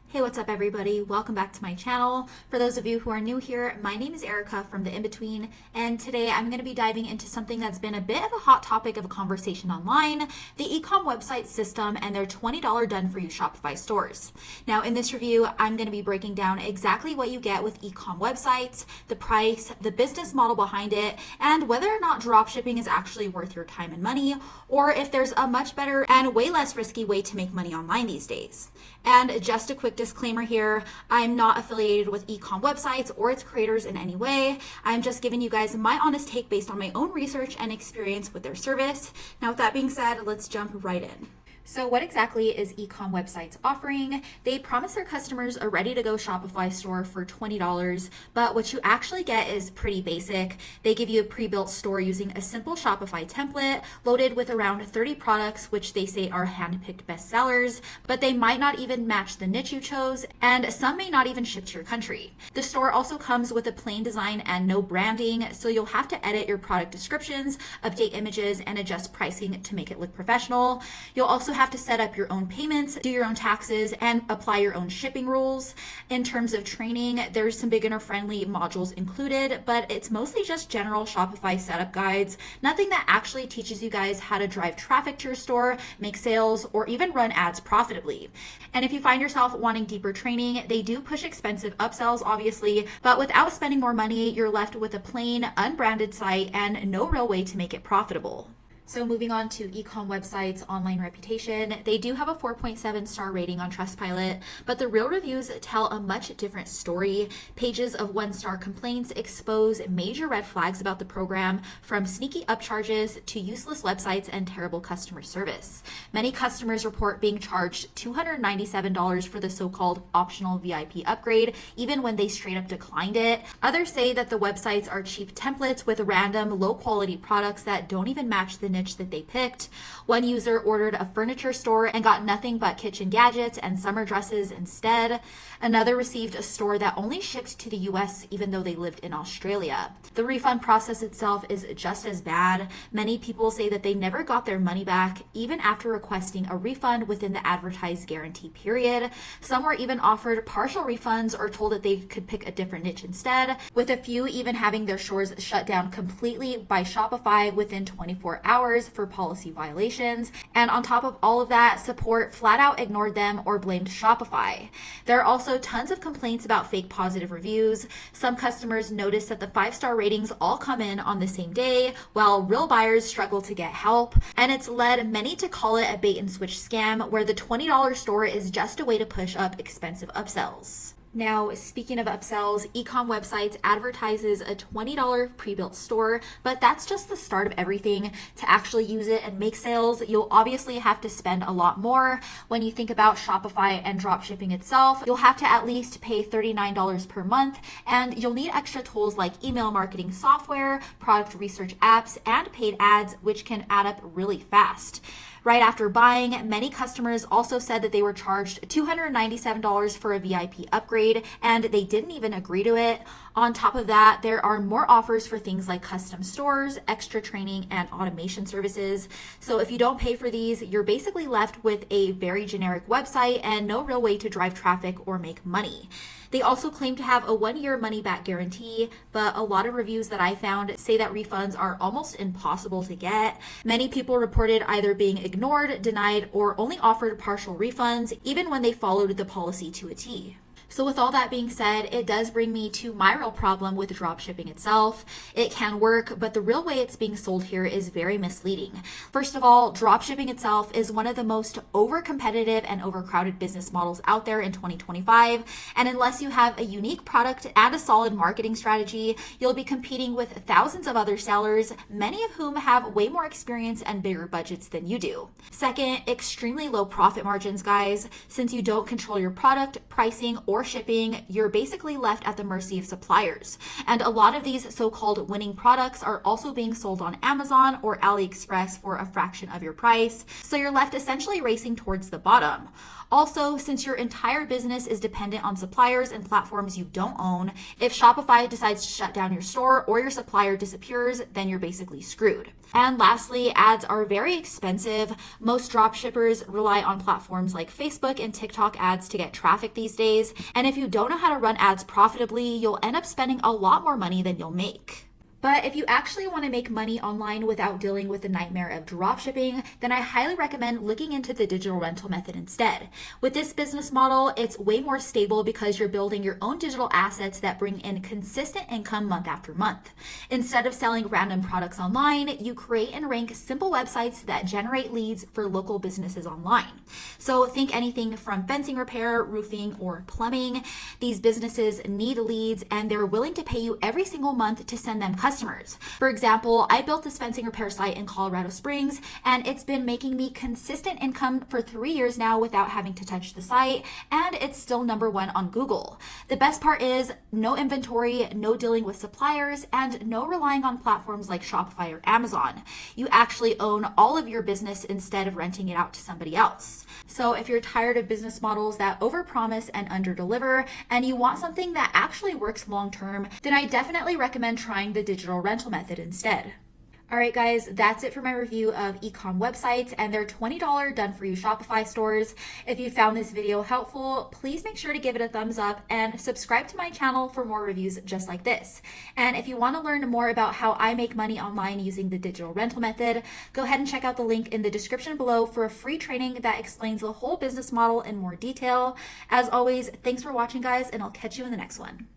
Hey, what's up everybody? Welcome back to my channel. For those of you who are new here, my name is Erica from The In-Between, and today I'm going to be diving into something that's been a bit of a hot topic of a conversation online, the Ecom website system and their $20 done-for-you Shopify stores. Now in this review, I'm going to be breaking down exactly what you get with Ecom websites, the price, the business model behind it, and whether or not dropshipping is actually worth your time and money, or if there's a much better and way less risky way to make money online these days. And just a quick disclaimer here, I'm not affiliated with Ecom websites or its creators in any way. I'm just giving you guys my honest take based on my own research and experience with their service. Now with that being said, let's jump right in. So what exactly is Ecom websites offering? They promise their customers a ready-to-go Shopify store for $20, but what you actually get is pretty basic. They give you a pre-built store using a simple Shopify template loaded with around 30 products, which they say are hand-picked bestsellers, but they might not even match the niche you chose, and some may not even ship to your country. The store also comes with a plain design and no branding, so you'll have to edit your product descriptions, update images, and adjust pricing to make it look professional. You'll also have to set up your own payments, do your own taxes, and apply your own shipping rules. In terms of training, there's some beginner-friendly modules included, but it's mostly just general Shopify setup guides, nothing that actually teaches you guys how to drive traffic to your store, make sales, or even run ads profitably. And if you find yourself wanting deeper training, they do push expensive upsells, obviously, but without spending more money, you're left with a plain, unbranded site and no real way to make it profitable. So moving on to Ecom websites' online reputation, they do have a 4.7 star rating on Trustpilot, but the real reviews tell a much different story. Pages of 1-star complaints expose major red flags about the program, from sneaky upcharges to useless websites and terrible customer service. Many customers report being charged $297 for the so-called optional VIP upgrade, even when they straight up declined it. Others say that the websites are cheap templates with random low-quality products that don't even match the niche that they picked. One user ordered a furniture store and got nothing but kitchen gadgets and summer dresses instead. Another received a store that only shipped to the US even though they lived in Australia. The refund process itself is just as bad. Many people say that they never got their money back even after requesting a refund within the advertised guarantee period. Some were even offered partial refunds or told that they could pick a different niche instead, with a few even having their stores shut down completely by Shopify within 24 hours for policy violations. And on top of all of that, support flat out ignored them or blamed Shopify. There are also tons of complaints about fake positive reviews. Some customers notice that the 5-star ratings all come in on the same day, while real buyers struggle to get help. And it's led many to call it a bait and switch scam, where the $20 store is just a way to push up expensive upsells. Now, speaking of upsells, Ecom websites advertises a $20 pre-built store, but that's just the start of everything. To actually use it and make sales, you'll obviously have to spend a lot more. When you think about Shopify and dropshipping itself, you'll have to at least pay $39 per month, and you'll need extra tools like email marketing software, product research apps, and paid ads, which can add up really fast. Right after buying, many customers also said that they were charged $297 for a VIP upgrade, and they didn't even agree to it. On top of that, there are more offers for things like custom stores, extra training, and automation services. So if you don't pay for these, you're basically left with a very generic website and no real way to drive traffic or make money. They also claim to have a 1-year money-back guarantee, but a lot of reviews that I found say that refunds are almost impossible to get. Many people reported either being ignored, denied, or only offered partial refunds, even when they followed the policy to a T. So with all that being said, it does bring me to my real problem with dropshipping itself. It can work, but the real way it's being sold here is very misleading. First of all, dropshipping itself is one of the most over-competitive and overcrowded business models out there in 2025. And unless you have a unique product and a solid marketing strategy, you'll be competing with thousands of other sellers, many of whom have way more experience and bigger budgets than you do. Second, extremely low profit margins, guys. Since you don't control your product, pricing, or your shipping, you're basically left at the mercy of suppliers. And a lot of these so-called winning products are also being sold on Amazon or AliExpress for a fraction of your price. So you're left essentially racing towards the bottom. Also, since your entire business is dependent on suppliers and platforms you don't own, if Shopify decides to shut down your store or your supplier disappears, then you're basically screwed. And lastly, ads are very expensive. Most dropshippers rely on platforms like Facebook and TikTok ads to get traffic these days. And if you don't know how to run ads profitably, you'll end up spending a lot more money than you'll make. But if you actually want to make money online without dealing with the nightmare of dropshipping, then I highly recommend looking into the digital rental method instead. With this business model, it's way more stable because you're building your own digital assets that bring in consistent income month after month. Instead of selling random products online, you create and rank simple websites that generate leads for local businesses online. So think anything from fencing repair, roofing, or plumbing. These businesses need leads and they're willing to pay you every single month to send them customers. For example, I built this fencing repair site in Colorado Springs, and it's been making me consistent income for 3 years now without having to touch the site, and it's still #1 on Google. The best part is no inventory, no dealing with suppliers, and no relying on platforms like Shopify or Amazon. You actually own all of your business instead of renting it out to somebody else. So if you're tired of business models that overpromise and underdeliver, and you want something that actually works long term, then I definitely recommend trying the digital rental method instead. All right, guys, that's it for my review of Ecom websites and their $20 done for you Shopify stores. If you found this video helpful, please make sure to give it a thumbs up and subscribe to my channel for more reviews just like this. And if you want to learn more about how I make money online using the digital rental method, go ahead and check out the link in the description below for a free training that explains the whole business model in more detail. As always, thanks for watching, guys, and I'll catch you in the next one.